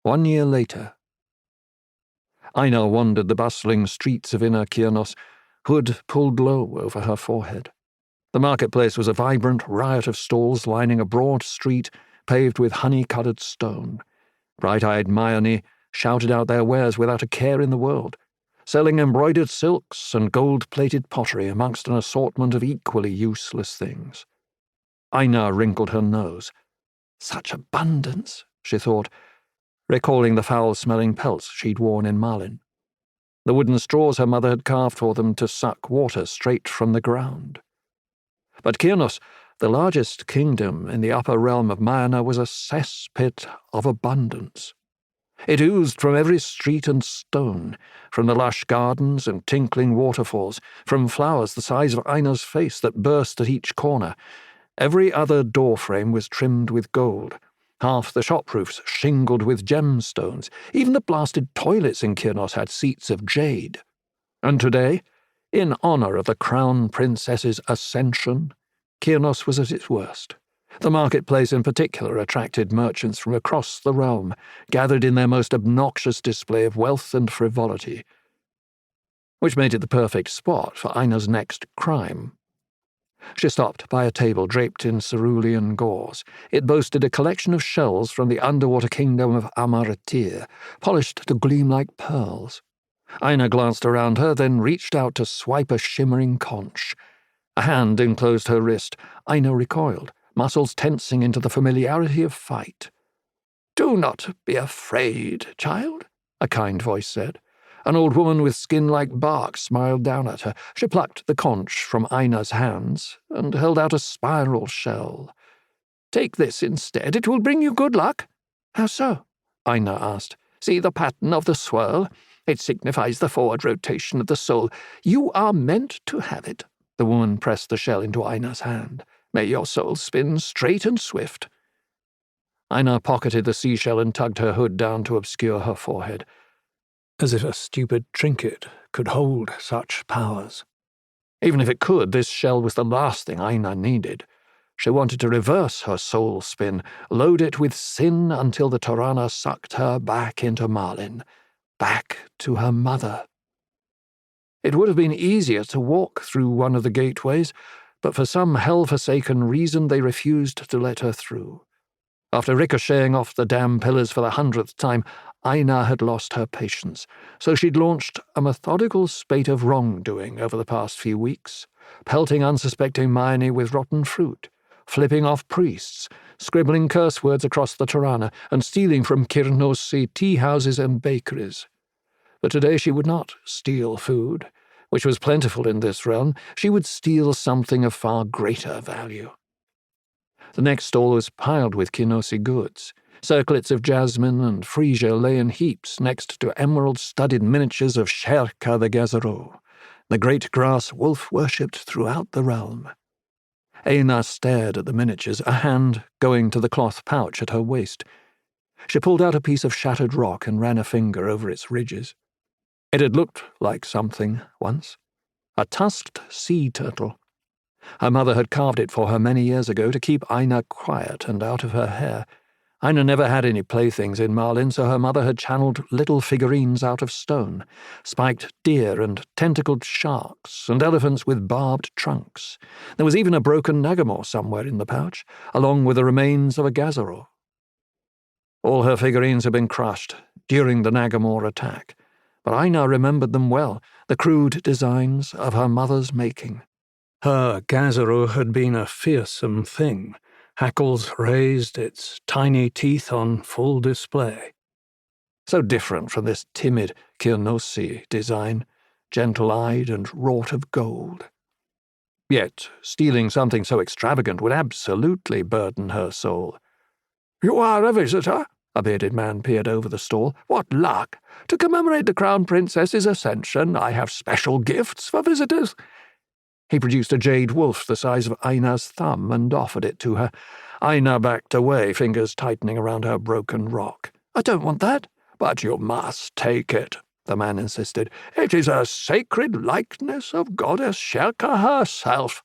1 year later. Aina wandered the bustling streets of Inner Kyrnos, hood pulled low over her forehead. The marketplace was a vibrant riot of stalls lining a broad street paved with honey-coloured stone. Bright-eyed Maioni shouted out their wares without a care in the world, selling embroidered silks and gold-plated pottery amongst an assortment of equally useless things. Aina wrinkled her nose. Such abundance, she thought, recalling the foul-smelling pelts she'd worn in Malin. The wooden straws her mother had carved for them to suck water straight from the ground. But Kyrnos, the largest kingdom in the upper realm of Maina, was a cesspit of abundance. It oozed from every street and stone, from the lush gardens and tinkling waterfalls, from flowers the size of Aina's face that burst at each corner. Every other doorframe was trimmed with gold, half the shop roofs shingled with gemstones. Even the blasted toilets in Kyrnos had seats of jade. And today, in honor of the Crown Princess's ascension, Kyrnos was at its worst. The marketplace in particular attracted merchants from across the realm, gathered in their most obnoxious display of wealth and frivolity, which made it the perfect spot for Aina's next crime. She stopped by a table draped in cerulean gauze. It boasted a collection of shells from the underwater kingdom of Amaratir, polished to gleam like pearls. Aina glanced around her, then reached out to swipe a shimmering conch. A hand enclosed her wrist. Aina recoiled, muscles tensing into the familiarity of fight. "Do not be afraid, child," a kind voice said. An old woman with skin like bark smiled down at her. She plucked the conch from Aina's hands and held out a spiral shell. "Take this instead. It will bring you good luck." "How so?" Aina asked. "See the pattern of the swirl? It signifies the forward rotation of the soul. You are meant to have it." The woman pressed the shell into Aina's hand. "May your soul spin straight and swift." Aina pocketed the seashell and tugged her hood down to obscure her forehead. As if a stupid trinket could hold such powers. Even if it could, this shell was the last thing Aina needed. She wanted to reverse her soul spin, load it with sin until the Torana sucked her back into Malin, back to her mother. It would have been easier to walk through one of the gateways, but for some hell-forsaken reason they refused to let her through. After ricocheting off the damn pillars for the 100th time, Aina had lost her patience, so she'd launched a methodical spate of wrongdoing over the past few weeks, pelting unsuspecting Maioni with rotten fruit, flipping off priests, scribbling curse words across the Torana, and stealing from Kyrnossi tea-houses and bakeries. But today she would not steal food, which was plentiful in this realm. She would steal something of far greater value. The next stall was piled with Kyrnossi goods. Circlets of jasmine and freesia lay in heaps next to emerald-studded miniatures of Sherka the Gazero, the great grass wolf worshipped throughout the realm. Aina stared at the miniatures, a hand going to the cloth pouch at her waist. She pulled out a piece of shattered rock and ran a finger over its ridges. It had looked like something once. A tusked sea turtle. Her mother had carved it for her many years ago to keep Aina quiet and out of her hair. Aina never had any playthings in Malin, so her mother had channeled little figurines out of stone, spiked deer and tentacled sharks, and elephants with barbed trunks. There was even a broken nagamore somewhere in the pouch, along with the remains of a gazero. All her figurines had been crushed during the nagamore attack, but Aina remembered them well, the crude designs of her mother's making. Her gazero had been a fearsome thing, hackles raised, its tiny teeth on full display. So different from this timid Kyrnossi design, gentle-eyed and wrought of gold. Yet stealing something so extravagant would absolutely burden her soul. "You are a visitor?" A bearded man peered over the stall. "What luck! To commemorate the Crown Princess's ascension, I have special gifts for visitors." He produced a jade wolf the size of Aina's thumb and offered it to her. Aina backed away, fingers tightening around her broken rock. "I don't want that." "But you must take it," the man insisted. "It is a sacred likeness of Goddess Sherka herself."